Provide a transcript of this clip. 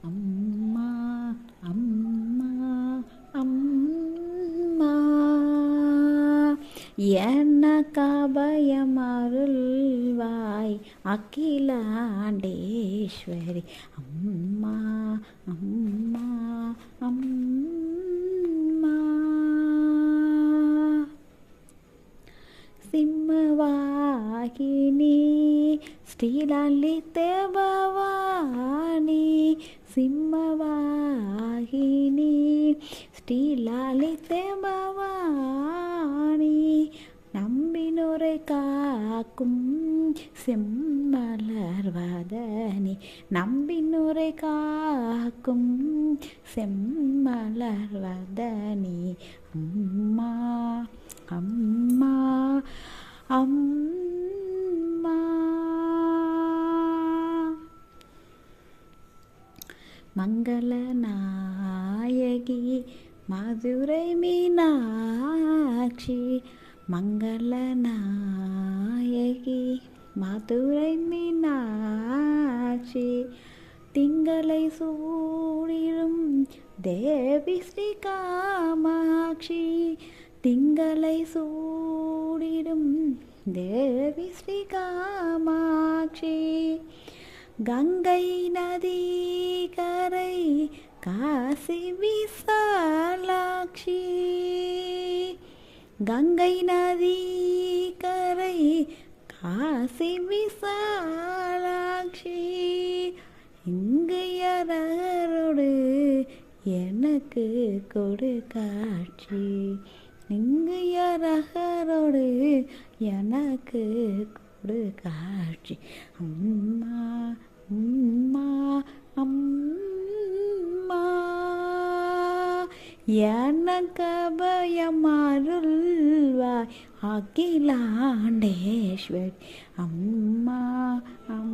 அம்மா அம்மா அம்மா எனக்கபயமருள்வாய் அகிலாண்டேஸ்வரி அம்மா அம்மா அம்மா சிம்மவாகினி ஸ்ரீலலிதே பவானி சிம்மவாகினி ஸ்ரீலலிதே பவானி நம்பினோரை காக்கும் செம்மலர்வதனி நம்பினோரை காக்கும் செம்மலர்வதனி அம்மா அம்மா அம்மா மங்களநாயகி மதுரை மீனாட்சி மங்களநாயகி மதுரை மீனாட்சி திங்களை சூடிடும் தேவி ஸ்ரீ காமாட்சி திங்களை சூடிடும் தேவி ஸ்ரீ காமாட்சி கங்கை நதி கரை காசி விசாலாட்சி கங்கை நதி கரை காசி விசாலாட்சி இங்கு யாரோடு எனக்கு கொடு காட்சி இங்கு யாரோடு எனக்கு கொடு காட்சி அம்மா அம்மா அம்மா எனக்கபயமருள்வாய் அகிலாண்டேஸ்வரி அம்மா அம்மா